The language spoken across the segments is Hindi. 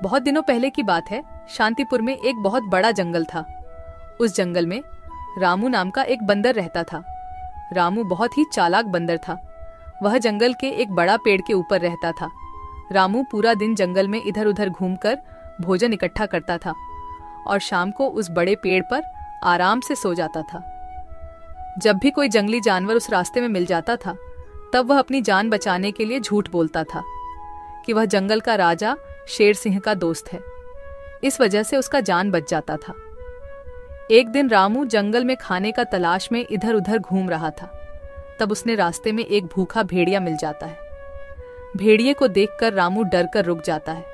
बहुत दिनों पहले की बात है। शांतिपुर में एक बहुत बड़ा जंगल था। उस जंगल में रामू नाम का एक बंदर रहता था। रामू बहुत ही चालाक बंदर था। वह जंगल के एक बड़ा पेड़ के ऊपर रहता था। रामू पूरा दिन जंगल में इधर उधर घूमकर भोजन इकट्ठा करता था और शाम को उस बड़े पेड़ पर आराम से सो जाता था। जब भी कोई जंगली जानवर उस रास्ते में मिल जाता था, तब वह अपनी जान बचाने के लिए झूठ बोलता था कि वह जंगल का राजा शेर सिंह का दोस्त है। इस वजह से उसका जान बच जाता था। एक दिन रामू जंगल में खाने का तलाश में इधर उधर घूम रहा था। तब उसने रास्ते में एक भूखा भेड़िया मिल जाता है। भेड़िए को देखकर रामू डर कर रुक जाता है,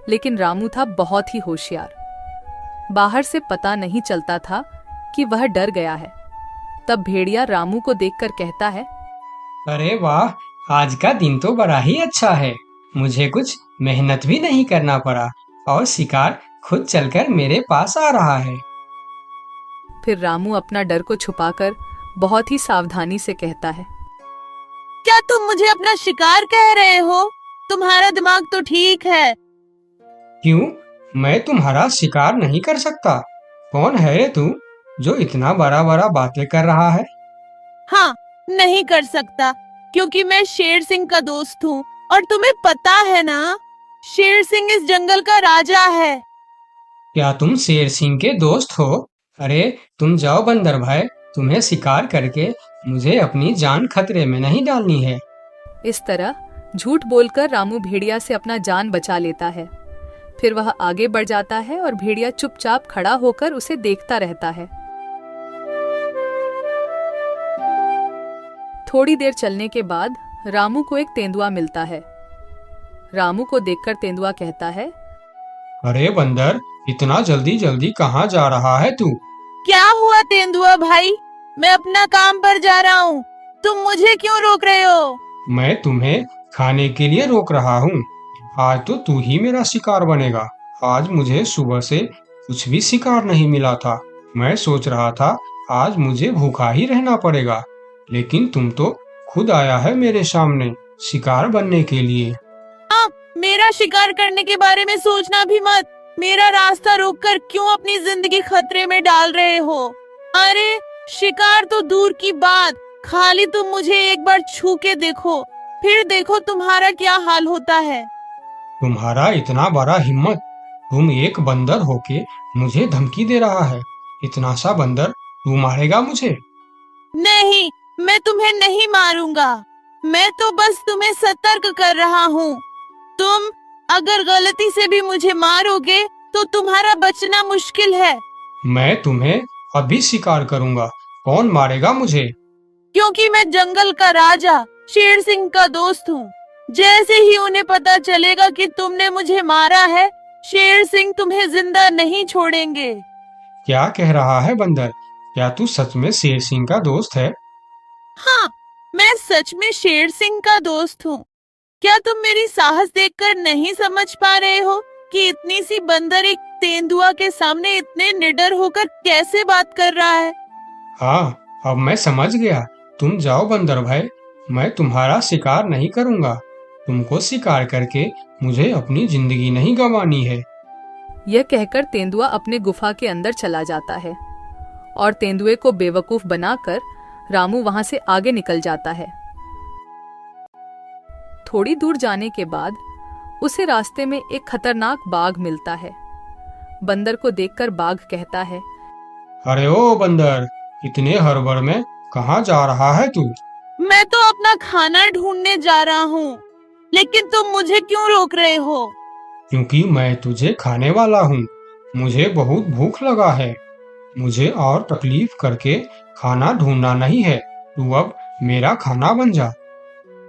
लेकिन रामू था बहुत ही होशियार। बाहर से पता नहीं चलता था कि वह डर गया है। तब भेड़िया रामू को देखकर कहता है, अरे वाह, आज का दिन तो बड़ा ही अच्छा है। मुझे कुछ मेहनत भी नहीं करना पड़ा और शिकार खुद चलकर मेरे पास आ रहा है। फिर रामू अपना डर को छुपाकर बहुत ही सावधानी से कहता है, क्या तुम मुझे अपना शिकार कह रहे हो? तुम्हारा दिमाग तो ठीक है। क्यों? मैं तुम्हारा शिकार नहीं कर सकता। कौन है रे तू जो इतना बड़ा बड़ा बातें कर रहा है? हाँ, नहीं कर सकता, क्योंकि मैं शेर सिंह का दोस्त हूँ और तुम्हें पता है ना, शेर सिंह इस जंगल का राजा है। क्या तुम शेर सिंह के दोस्त हो? अरे तुम जाओ बंदर भाई, तुम्हें शिकार करके मुझे अपनी जान खतरे में नहीं डालनी है। इस तरह झूठ बोलकर रामू भेड़िया से अपना जान बचा लेता है। फिर वह आगे बढ़ जाता है और भेड़िया चुपचाप खड़ा होकर उसे देखता रहता है। थोड़ी देर चलने के बाद रामू को एक तेंदुआ मिलता है। रामू को देखकर तेंदुआ कहता है, अरे बंदर, इतना जल्दी जल्दी कहाँ जा रहा है तू? क्या हुआ तेंदुआ भाई? मैं अपना काम पर जा रहा हूँ, तुम मुझे क्यों रोक रहे हो? मैं तुम्हें खाने के लिए रोक रहा हूँ। आज तो तू ही मेरा शिकार बनेगा। आज मुझे सुबह से कुछ भी शिकार नहीं मिला था। मैं सोच रहा था आज मुझे भूखा ही रहना पड़ेगा, लेकिन तुम तो खुद आया है मेरे सामने शिकार बनने के लिए। हाँ, मेरा शिकार करने के बारे में सोचना भी मत। मेरा रास्ता रोककर क्यों अपनी जिंदगी खतरे में डाल रहे हो? अरे शिकार तो दूर की बात, खाली तुम मुझे एक बार छू के देखो, फिर देखो तुम्हारा क्या हाल होता है। तुम्हारा इतना बड़ा हिम्मत! तुम एक बंदर होके मुझे धमकी दे रहा है। इतना सा बंदर तू मारेगा मुझे? नहीं, मैं तुम्हें नहीं मारूंगा। मैं तो बस तुम्हें सतर्क कर रहा हूँ। तुम अगर गलती से भी मुझे मारोगे तो तुम्हारा बचना मुश्किल है। मैं तुम्हें अभी शिकार करूंगा। कौन मारेगा मुझे? क्योंकि मैं जंगल का राजा शेर सिंह का दोस्त हूँ। जैसे ही उन्हें पता चलेगा कि तुमने मुझे मारा है, शेर सिंह तुम्हें जिंदा नहीं छोड़ेंगे। क्या कह रहा है बंदर? क्या तू सच में शेर सिंह का दोस्त है? हाँ, मैं सच में शेर सिंह का दोस्त हूँ। क्या तुम मेरी साहस देखकर नहीं समझ पा रहे हो कि इतनी सी बंदर एक तेंदुआ के सामने इतने निडर होकर कैसे बात कर रहा है? हाँ, अब मैं समझ गया। तुम जाओ बंदर भाई, मैं तुम्हारा शिकार नहीं करूंगा। तुमको शिकार करके मुझे अपनी जिंदगी नहीं गंवानी है। यह कहकर तेंदुआ अपने गुफा के अंदर चला जाता है और तेंदुए को बेवकूफ बनाकर रामू वहां से आगे निकल जाता है। थोड़ी दूर जाने के बाद उसे रास्ते में एक खतरनाक बाघ मिलता है। बंदर को देखकर बाघ कहता है, अरे ओ बंदर, इतने हड़बड़ में कहाँ जा रहा है तू? मैं तो अपना खाना ढूंढने जा रहा हूँ, लेकिन तुम मुझे क्यों रोक रहे हो? क्योंकि मैं तुझे खाने वाला हूँ। मुझे बहुत भूख लगा है। मुझे और तकलीफ करके खाना ढूंढना नहीं है। तू अब मेरा खाना बन जा।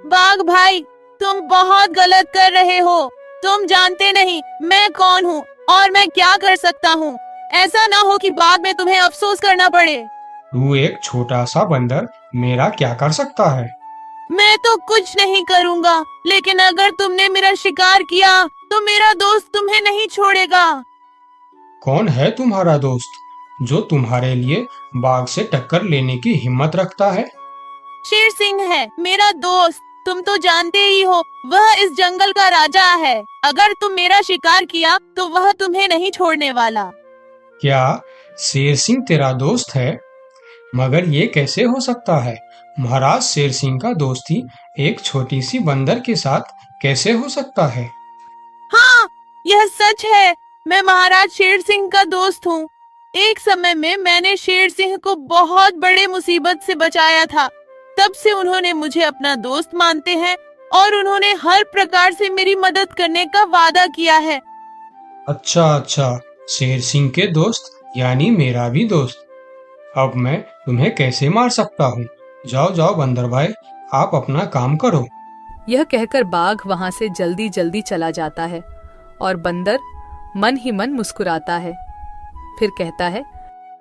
बाघ भाई, तुम बहुत गलत कर रहे हो। तुम जानते नहीं मैं कौन हूँ और मैं क्या कर सकता हूँ। ऐसा ना हो कि बाद में तुम्हें अफसोस करना पड़े। तू एक छोटा सा बंदर मेरा क्या कर सकता है? मैं तो कुछ नहीं करूँगा, लेकिन अगर तुमने मेरा शिकार किया तो मेरा दोस्त तुम्हें नहीं छोड़ेगा। कौन है तुम्हारा दोस्त जो तुम्हारे लिए बाघ से टक्कर लेने की हिम्मत रखता है? शेर सिंह है मेरा दोस्त। तुम तो जानते ही हो वह इस जंगल का राजा है। अगर तुम मेरा शिकार किया तो वह तुम्हें नहीं छोड़ने वाला। क्या शेर सिंह तेरा दोस्त है? मगर ये कैसे हो सकता है? महाराज शेर सिंह का दोस्ती एक छोटी सी बंदर के साथ कैसे हो सकता है? हाँ, यह सच है। मैं महाराज शेर सिंह का दोस्त हूँ। एक समय में मैंने शेर सिंह को बहुत बड़े मुसीबत से बचाया था। तब से उन्होंने मुझे अपना दोस्त मानते हैं और उन्होंने हर प्रकार से मेरी मदद करने का वादा किया है। अच्छा, शेर सिंह के दोस्त यानी मेरा भी दोस्त। अब मैं तुम्हें कैसे मार सकता हूँ? जाओ बंदर भाई, आप अपना काम करो। यह कहकर बाघ वहां से जल्दी जल्दी चला जाता है और बंदर मन ही मन मुस्कुराता है। फिर कहता है,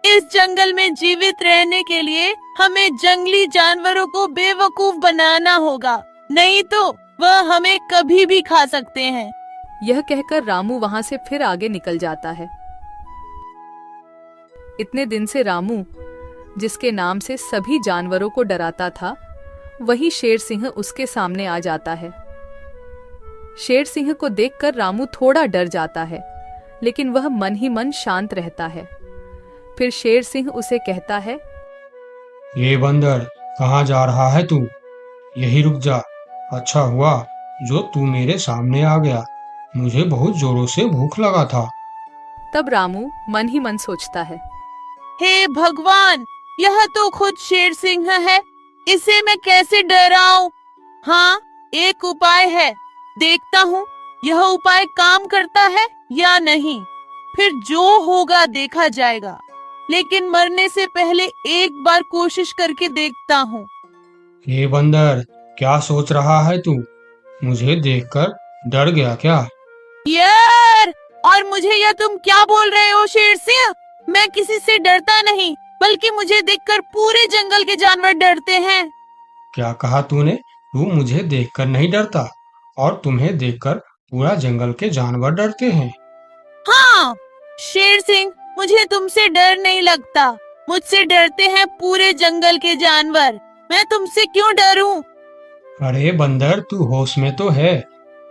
इस जंगल में जीवित रहने के लिए हमें जंगली जानवरों को बेवकूफ बनाना होगा, नहीं तो वह हमें कभी भी खा सकते हैं। यह कहकर रामू वहां से फिर आगे निकल जाता है। इतने दिन से रामू, जिसके नाम से सभी जानवरों को डराता था, वही शेर सिंह उसके सामने आ जाता है। शेर सिंह को देखकर रामू थोड़ा डर जाता है, लेकिन वह मन ही मन शांत रहता है। फिर शेर सिंह उसे कहता है, ये बंदर, कहाँ जा रहा है तू? यही रुक जा। अच्छा हुआ जो तू मेरे सामने आ गया, मुझे बहुत जोरों से भूख लगा था। तब रामू मन ही मन सोचता है, हे भगवान, यह तो खुद शेर सिंह है, इसे मैं कैसे डराऊं? हाँ, एक उपाय है, देखता हूँ यह उपाय काम करता है या नहीं। फिर जो होगा देखा जाएगा, लेकिन मरने से पहले एक बार कोशिश करके देखता हूँ। ये बंदर, क्या सोच रहा है तू? मुझे देखकर डर गया क्या? यार, और मुझे यह तुम क्या बोल रहे हो शेर सिंह? मैं किसी से डरता नहीं, बल्कि मुझे देखकर पूरे जंगल के जानवर डरते हैं। क्या कहा तूने? तू मुझे देखकर नहीं डरता और तुम्हें देखकर पूरा जंगल के जानवर डरते हैं? हाँ शेर सिंह, मुझे तुमसे डर नहीं लगता, मुझसे डरते हैं पूरे जंगल के जानवर। मैं तुमसे क्यों डरूं? अरे बंदर, तू होश में तो है?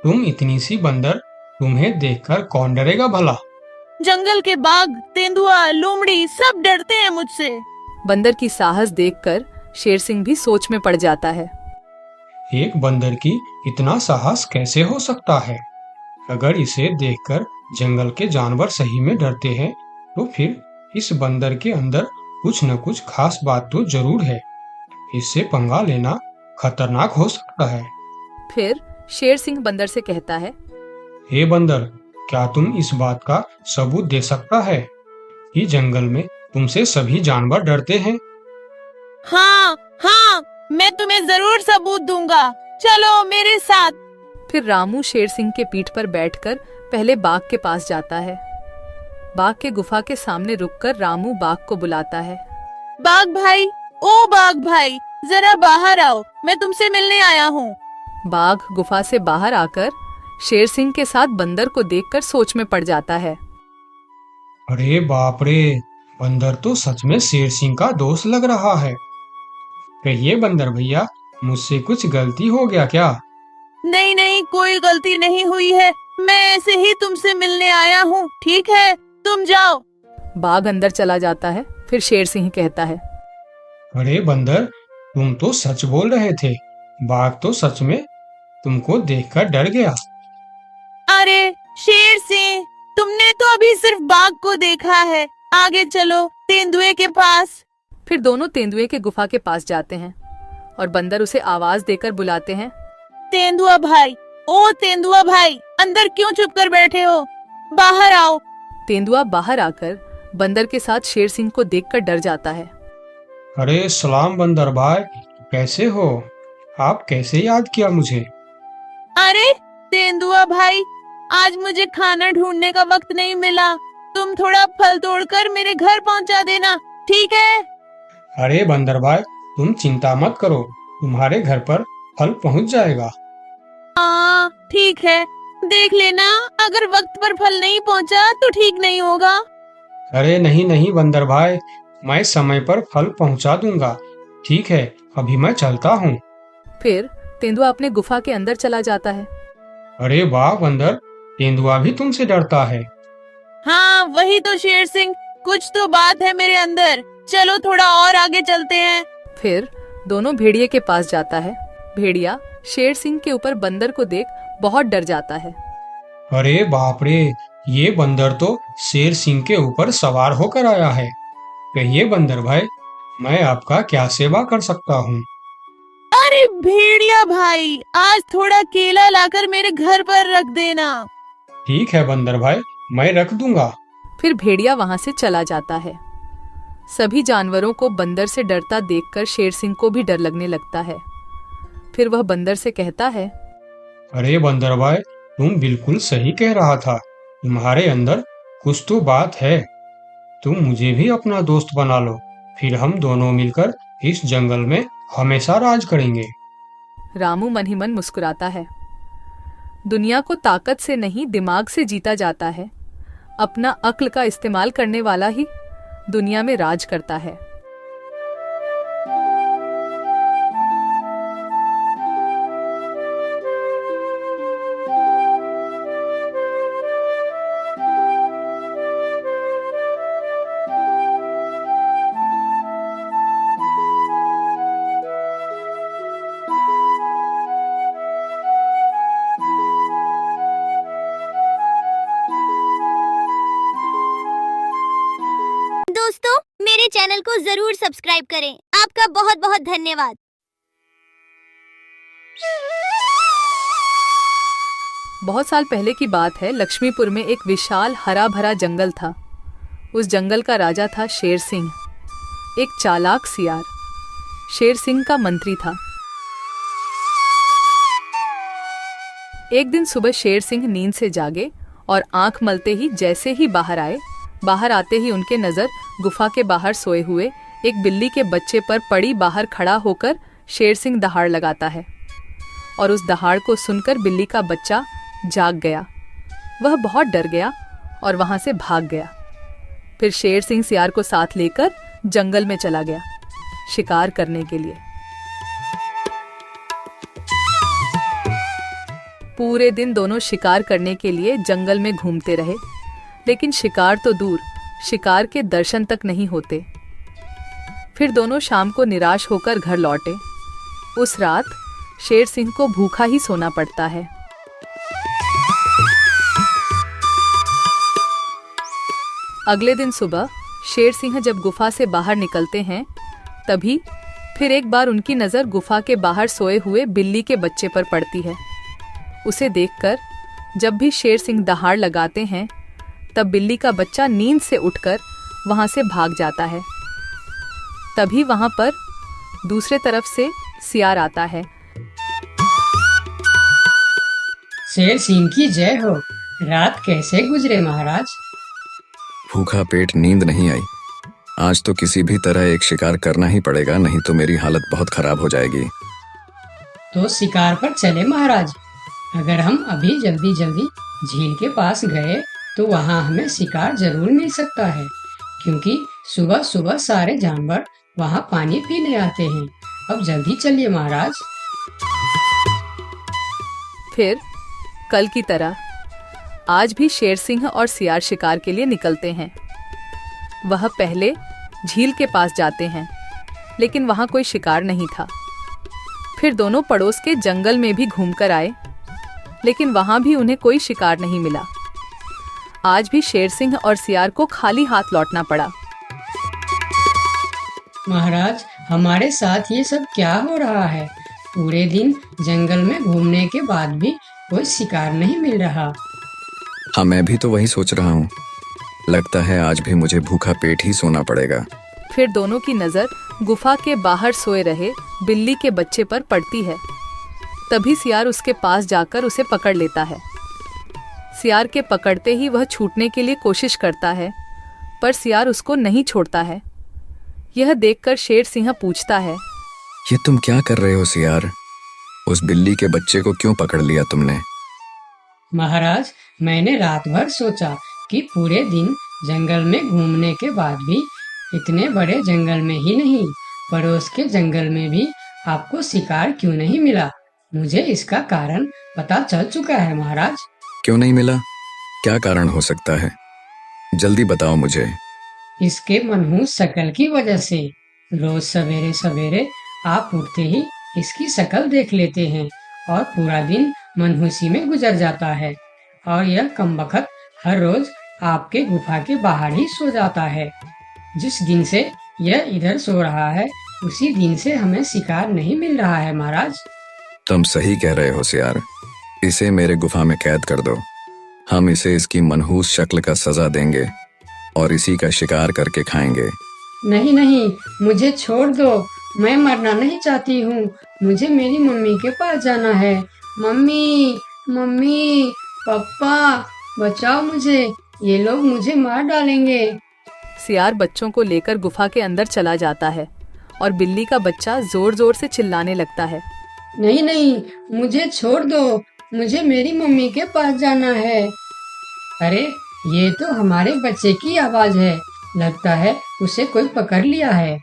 तुम इतनी सी बंदर, तुम्हें देखकर कौन डरेगा भला? जंगल के बाघ, तेंदुआ, लोमड़ी सब डरते हैं मुझसे। बंदर की साहस देखकर शेर सिंह भी सोच में पड़ जाता है। एक बंदर की इतना साहस कैसे हो सकता है? अगर इसे देखकर जंगल के जानवर सही में डरते हैं, तो फिर इस बंदर के अंदर कुछ न कुछ खास बात तो जरूर है। इससे पंगा लेना खतरनाक हो सकता है। फिर शेर सिंह बंदर से कहता है, हे बंदर, क्या तुम इस बात का सबूत दे सकता है कि जंगल में तुमसे सभी जानवर डरते हैं? हाँ, मैं तुम्हें जरूर सबूत दूंगा, चलो मेरे साथ। फिर रामू शेर सिंह के पीठ पर बैठकर पहले बाघ के पास जाता है। बाघ के गुफा के सामने रुककर रामू बाघ को बुलाता है, बाघ भाई, ओ बाघ भाई, जरा बाहर आओ, मैं तुमसे मिलने आया हूँ। बाघ गुफा से बाहर आकर शेर सिंह के साथ बंदर को देखकर सोच में पड़ जाता है। अरे बाप रे, बंदर तो सच में शेर सिंह का दोस्त लग रहा है। कहिए बंदर भैया, मुझसे कुछ गलती हो गया क्या? नहीं, कोई गलती नहीं हुई है, मैं ऐसे ही तुमसे मिलने आया हूँ, ठीक है, तुम जाओ। बाघ अंदर चला जाता है। फिर शेर सिंह कहता है, अरे बंदर, तुम तो सच बोल रहे थे। बाघ तो सच में तुमको देखकर डर गया। अरे शेर सिंह, तुमने तो अभी सिर्फ बाघ को देखा है, आगे चलो तेंदुए के पास। फिर दोनों तेंदुए के गुफा के पास जाते हैं और बंदर उसे आवाज देकर बुलाते हैं, तेंदुआ भाई, ओ तेंदुआ भाई, अंदर क्यों चुप कर बैठे हो, बाहर आओ। तेंदुआ बाहर आकर बंदर के साथ शेर सिंह को देखकर डर जाता है। अरे सलाम बंदर भाई, कैसे हो? आप कैसे याद किया मुझे? अरे तेंदुआ भाई, आज मुझे खाना ढूंढने का वक्त नहीं मिला, तुम थोड़ा फल तोड़कर मेरे घर पहुंचा देना, ठीक है? अरे बंदर भाई, तुम चिंता मत करो, तुम्हारे घर पर फल पहुंच जाएगा। हाँ ठीक है, देख लेना, अगर वक्त पर फल नहीं पहुंचा तो ठीक नहीं होगा। अरे नहीं बंदर भाई, मैं समय पर फल पहुंचा दूंगा। ठीक है, अभी मैं चलता हूँ। फिर तेंदुआ अपने गुफा के अंदर चला जाता है। अरे वाह बंदर, तेंदुआ भी तुमसे डरता है। हाँ वही तो शेर सिंह, कुछ तो बात है मेरे अंदर। चलो थोड़ा और आगे चलते हैं। फिर दोनों भेड़िए के पास जाता है। भेड़िया शेर सिंह के ऊपर बंदर को देख बहुत डर जाता है। अरे बाप रे, ये बंदर तो शेर सिंह के ऊपर सवार होकर आया है। कहिए बंदर भाई, मैं आपका क्या सेवा कर सकता हूँ? अरे भेड़िया भाई, आज थोड़ा केला लाकर मेरे घर पर रख देना। ठीक है बंदर भाई, मैं रख दूंगा। फिर भेड़िया वहां से चला जाता है। सभी जानवरों को बंदर से डरता देखकर शेर सिंह को भी डर लगने लगता है। फिर वह बंदर से कहता है, अरे बंदर भाई, तुम बिल्कुल सही कह रहा था। तुम्हारे अंदर कुछ तो बात है। तुम मुझे भी अपना दोस्त बना लो, फिर हम दोनों मिलकर इस जंगल में हमेशा राज करेंगे। रामू मन ही मन मुस्कुराता है। दुनिया को ताकत से नहीं दिमाग से जीता जाता है। अपना अक्ल का इस्तेमाल करने वाला ही दुनिया में राज करता है। दोस्तों, मेरे चैनल को जरूर सब्सक्राइब करें। आपका बहुत बहुत धन्यवाद। बहुत साल पहले की बात है। लक्ष्मीपुर में एक विशाल हरा भरा जंगल था। उस जंगल का राजा था शेर सिंह, एक चालाक सियार। शेर सिंह का मंत्री था। एक दिन सुबह शेर सिंह नींद से जागे और आंख मलते ही जैसे ही बाहर आते ही उनके नजर गुफा के बाहर सोए हुए एक बिल्ली के बच्चे पर पड़ी। बाहर खड़ा होकर शेर सिंह दहाड़ लगाता है और उस दहाड़ को सुनकर बिल्ली का बच्चा जाग गया। वह बहुत डर गया और वहां से भाग गया। फिर शेर सिंह सियार को साथ लेकर जंगल में चला गया शिकार करने के लिए। पूरे दिन दोनों शिकार करने के लिए जंगल में घूमते रहे, लेकिन शिकार तो दूर, शिकार के दर्शन तक नहीं होते। फिर दोनों शाम को निराश होकर घर लौटे। उस रात शेर सिंह को भूखा ही सोना पड़ता है। अगले दिन सुबह शेर सिंह जब गुफा से बाहर निकलते हैं, तभी फिर एक बार उनकी नजर गुफा के बाहर सोए हुए बिल्ली के बच्चे पर पड़ती है। उसे देखकर जब भी शेर सिंह दहाड़ लगाते हैं, तब बिल्ली का बच्चा नींद से उठकर वहां से भाग जाता है। तभी वहां पर दूसरे तरफ से सियार आता है। शेर सिंह की जय हो। रात कैसे गुजरे महाराज? भूखा पेट, नींद नहीं आई। आज तो किसी भी तरह एक शिकार करना ही पड़ेगा, नहीं तो मेरी हालत बहुत खराब हो जाएगी। तो शिकार पर चले महाराज। अगर हम अभी जल्दी जल्दी झील के पास गए तो वहाँ हमें शिकार जरूर मिल सकता है, क्योंकि सुबह सुबह सारे जानवर वहाँ पानी पीने आते हैं। अब जल्दी चलिए महाराज। फिर कल की तरह आज भी शेर सिंह और सियार शिकार के लिए निकलते हैं। वह पहले झील के पास जाते हैं, लेकिन वहां कोई शिकार नहीं था। फिर दोनों पड़ोस के जंगल में भी घूमकर आए, लेकिन वहां भी उन्हें कोई शिकार नहीं मिला। आज भी शेर सिंह और सियार को खाली हाथ लौटना पड़ा। महाराज, हमारे साथ ये सब क्या हो रहा है? पूरे दिन जंगल में घूमने के बाद भी कोई शिकार नहीं मिल रहा। हाँ, मैं भी तो वही सोच रहा हूँ। लगता है आज भी मुझे भूखा पेट ही सोना पड़ेगा। फिर दोनों की नजर गुफा के बाहर सोए रहे बिल्ली के बच्चे पर पड़ती है। तभी सियार उसके पास जाकर उसे पकड़ लेता है। सियार के पकड़ते ही वह छूटने के लिए कोशिश करता है, पर सियार उसको नहीं छोड़ता है। यह देखकर शेर सिंह पूछता है, ये तुम क्या कर रहे हो सियार? उस बिल्ली के बच्चे को क्यों पकड़ लिया तुमने? महाराज, मैंने रात भर सोचा कि पूरे दिन जंगल में घूमने के बाद भी इतने बड़े जंगल में ही नहीं, पड़ोस के जंगल में भी आपको शिकार क्यों नहीं मिला। मुझे इसका कारण पता चल चुका है महाराज। क्यों नहीं मिला? क्या कारण हो सकता है? जल्दी बताओ मुझे। इसके मनहूस शक्ल की वजह से। रोज सवेरे सवेरे आप उठते ही इसकी शक्ल देख लेते हैं और पूरा दिन मनहूसी में गुजर जाता है। और यह कमबख्त हर रोज आपके गुफा के बाहर ही सो जाता है। जिस दिन से यह इधर सो रहा है उसी दिन से हमें शिकार नहीं मिल रहा है महाराज। तुम सही कह रहे हो सियार। इसे मेरे गुफा में कैद कर दो। हम इसे इसकी मनहूस शक्ल का सजा देंगे और इसी का शिकार करके खाएंगे। नहीं नहीं, मुझे छोड़ दो। मैं मरना नहीं चाहती हूँ। मुझे मेरी मम्मी के पास जाना है। मम्मी, मम्मी, पापा, बचाओ मुझे। ये लोग मुझे मार डालेंगे। सियार बच्चों को लेकर गुफा के अंदर चला जाता है और बिल्ली का बच्चा जोर जोर से चिल्लाने लगता है। नहीं नहीं, मुझे छोड़ दो। मुझे मेरी मम्मी के पास जाना है। अरे, ये तो हमारे बच्चे की आवाज है। लगता है उसे कोई पकड़ लिया है।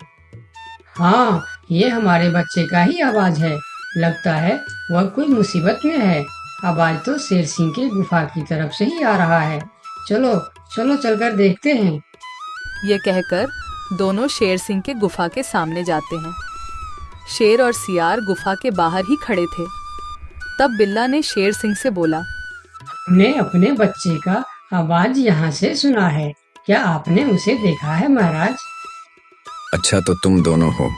हाँ, ये हमारे बच्चे का ही आवाज है। लगता है वह कोई मुसीबत में है। आवाज तो शेर सिंह के गुफा की तरफ से ही आ रहा है। चलो चलो चलकर देखते हैं। ये कहकर दोनों शेर सिंह के गुफा के सामने जाते हैं। शेर और सियार गुफा के बाहर ही खड़े थे। तब बिल्ला ने शेर सिंह से बोला, हमने अपने बच्चे का आवाज यहाँ से सुना है। क्या आपने उसे देखा है महाराज? अच्छा, तो तुम दोनों हो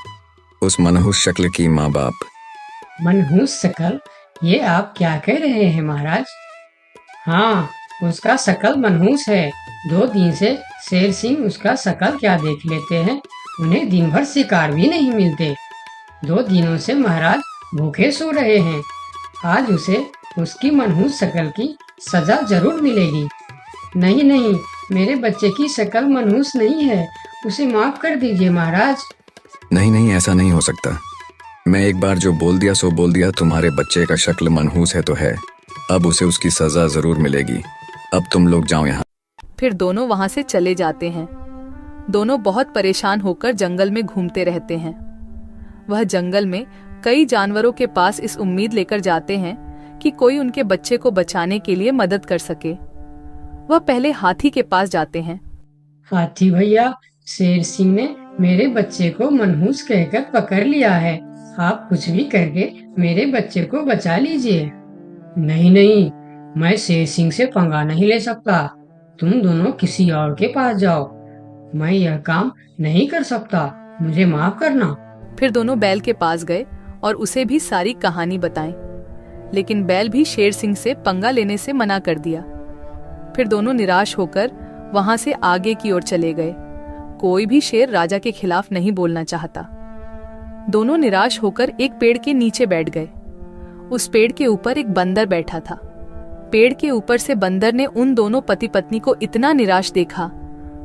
उस मनहूस शक्ल की माँ बाप। मनहूस शकल? ये आप क्या कह रहे हैं महाराज? हाँ, उसका शकल मनहूस है। 2 दिन से शेर सिंह उसका शकल क्या देख लेते हैं। उन्हें दिन भर शिकार भी नहीं मिलते। 2 दिनों से महाराज भूखे सो रहे हैं। आज उसे उसकी मनहूस शक्ल की सजा जरूर मिलेगी। नहीं नहीं, मेरे बच्चे की शक्ल मनहूस नहीं है। उसे माफ कर दीजिए महाराज। नहीं नहीं, ऐसा नहीं हो सकता। मैं एक बार जो बोल दिया सो बोल दिया। तुम्हारे बच्चे का शक्ल मनहूस है तो है। अब उसे उसकी सजा जरूर मिलेगी। अब तुम लोग जाओ यहाँ। फिर दोनों वहां से चले जाते हैं। दोनों बहुत परेशान होकर जंगल में घूमते रहते हैं। वह जंगल में कई जानवरों के पास इस उम्मीद लेकर जाते हैं कि कोई उनके बच्चे को बचाने के लिए मदद कर सके। वह पहले हाथी के पास जाते हैं। हाथी भैया, शेर सिंह ने मेरे बच्चे को मनहूस कहकर पकड़ लिया है। आप कुछ भी करके मेरे बच्चे को बचा लीजिए। नहीं नहीं, मैं शेर सिंह से पंगा नहीं ले सकता। तुम दोनों किसी और के पास जाओ। मैं यह काम नहीं कर सकता। मुझे माफ करना। फिर दोनों बैल के पास गए और उसे भी सारी कहानी बताई। लेकिन बैल भी शेर सिंह से पंगा लेने से मना कर दिया। फिर दोनों निराश होकर वहां से आगे की ओर चले गए। कोई भी शेर राजा के खिलाफ नहीं बोलना चाहता। दोनों निराश होकर एक पेड़ के नीचे बैठ गए। उस पेड़ के ऊपर एक बंदर बैठा था। पेड़ के ऊपर से बंदर ने उन दोनों पति पत्नी को इतना निराश देखा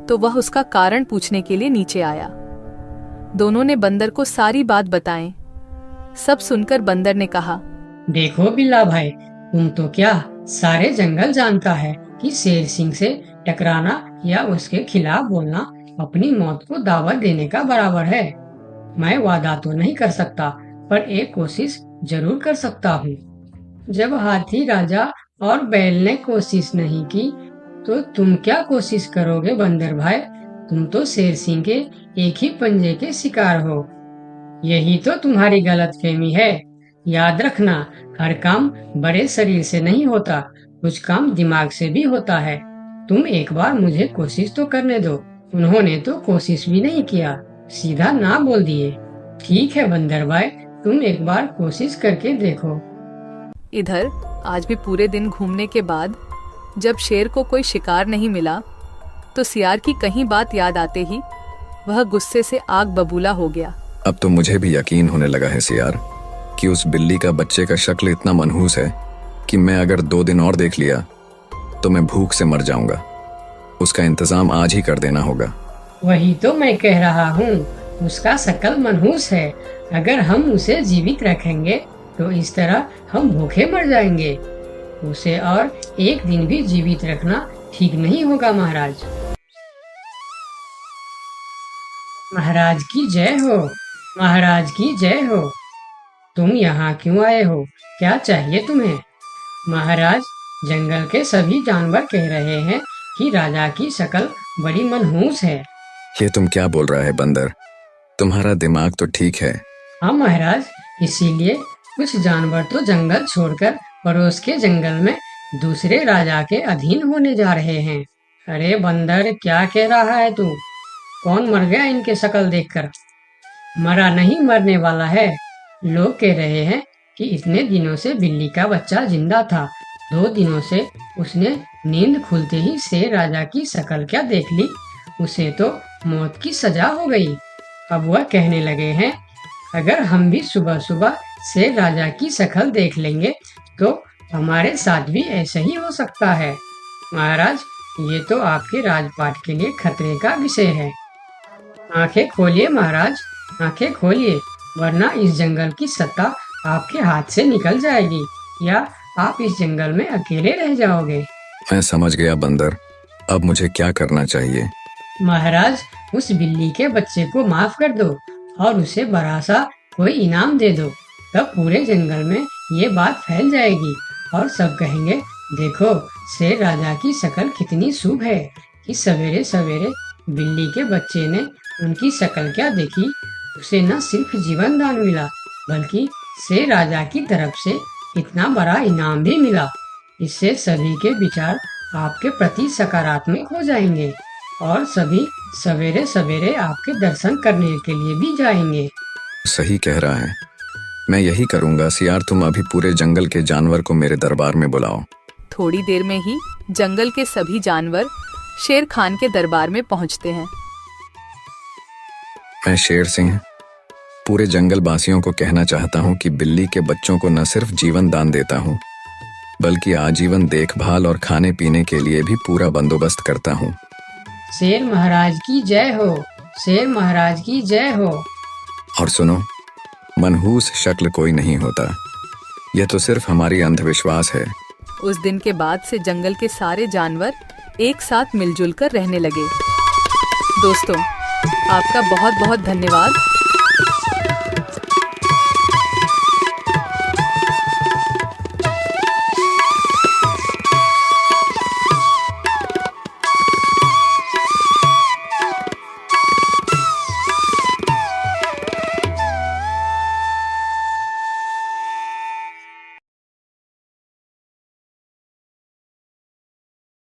तो वह उसका कारण पूछने के लिए नीचे आया। दोनों ने बंदर को सारी बात बताई। सब सुनकर बंदर ने कहा, देखो बिल्ला भाई, तुम तो क्या सारे जंगल जानता है कि शेर सिंह से टकराना या उसके खिलाफ बोलना अपनी मौत को दावत देने का बराबर है। मैं वादा तो नहीं कर सकता, पर एक कोशिश जरूर कर सकता हूँ। जब हाथी राजा और बैल ने कोशिश नहीं की, तो तुम क्या कोशिश करोगे बंदर भाई? तुम तो शेर सिंह के एक ही पंजे के शिकार हो। यही तो तुम्हारी गलतफहमी है। याद रखना, हर काम बड़े शरीर से नहीं होता, कुछ काम दिमाग से भी होता है। तुम एक बार मुझे कोशिश तो करने दो। उन्होंने तो कोशिश भी नहीं किया, सीधा ना बोल दिए। ठीक है बंदर भाई, तुम एक बार कोशिश करके देखो। इधर आज भी पूरे दिन घूमने के बाद जब शेर को कोई शिकार नहीं मिला तो सियार की कहीं बात याद आते ही वह गुस्से से आग बबूला हो गया। अब तो मुझे भी यकीन होने लगा है सियार कि उस बिल्ली का बच्चे का शक्ल इतना मनहूस है कि मैं अगर 2 दिन और देख लिया तो मैं भूख से मर जाऊंगा। उसका इंतजाम आज ही कर देना होगा। वही तो मैं कह रहा हूँ, उसका शक्ल मनहूस है। अगर हम उसे जीवित रखेंगे तो इस तरह हम भूखे मर जाएंगे। उसे और एक दिन भी जीवित रखना ठीक नहीं होगा महाराज। महाराज की जय हो, महाराज की जय हो। तुम यहाँ क्यों आए हो? क्या चाहिए तुम्हें? महाराज, जंगल के सभी जानवर कह रहे हैं कि राजा की शक्ल बड़ी मनहूस है। ये तुम क्या बोल रहा है बंदर? तुम्हारा दिमाग तो ठीक है। हाँ महाराज, इसीलिए कुछ जानवर तो जंगल छोड़कर पड़ोस के जंगल में दूसरे राजा के अधीन होने जा रहे हैं। अरे बंदर, क्या कह रहा है तू? कौन मर गया इनके शक्ल देखकर? मरा नहीं, मरने वाला है। लोग कह रहे हैं कि इतने दिनों से बिल्ली का बच्चा जिंदा था। 2 दिनों से उसने नींद खुलते ही शेर राजा की शक्ल क्या देख ली, उसे तो मौत की सजा हो गई। अब वह कहने लगे हैं, अगर हम भी सुबह सुबह शेर राजा की शक्ल देख लेंगे तो हमारे साथ भी ऐसा ही हो सकता है। महाराज, ये तो आपके राजपाट के लिए खतरे का विषय है। आंखें खोलिए महाराज, आंखें खोलिए, वरना इस जंगल की सत्ता आपके हाथ से निकल जाएगी या आप इस जंगल में अकेले रह जाओगे। मैं समझ गया बंदर, अब मुझे क्या करना चाहिए? महाराज, उस बिल्ली के बच्चे को माफ कर दो और उसे बड़ा सा कोई इनाम दे दो। तब पूरे जंगल में ये बात फैल जाएगी और सब कहेंगे, देखो शेर राजा की शक्ल कितनी शुभ है कि सवेरे सवेरे बिल्ली के बच्चे ने उनकी शक्ल क्या देखी, उसे न सिर्फ जीवन दान मिला बल्कि शेर राजा की तरफ से इतना बड़ा इनाम भी मिला। इससे सभी के विचार आपके प्रति सकारात्मक हो जाएंगे और सभी सवेरे सवेरे आपके दर्शन करने के लिए भी जाएंगे। सही कह रहा है, मैं यही करूंगा। सियार, तुम अभी पूरे जंगल के जानवर को मेरे दरबार में बुलाओ। थोड़ी देर में ही जंगल के सभी जानवर शेर खान के दरबार में पहुंचते हैं। मैं शेर सिंह पूरे जंगल वासियों को कहना चाहता हूँ कि बिल्ली के बच्चों को न सिर्फ जीवन दान देता हूँ बल्कि आजीवन देखभाल और खाने पीने के लिए भी पूरा बंदोबस्त करता हूँ। शेर महाराज की जय हो, शेर महाराज की जय हो। और सुनो, मनहूस शक्ल कोई नहीं होता, यह तो सिर्फ हमारी अंधविश्वास है। उस दिन के बाद से जंगल के सारे जानवर एक साथ मिलजुल कर रहने लगे। दोस्तों, आपका बहुत बहुत धन्यवाद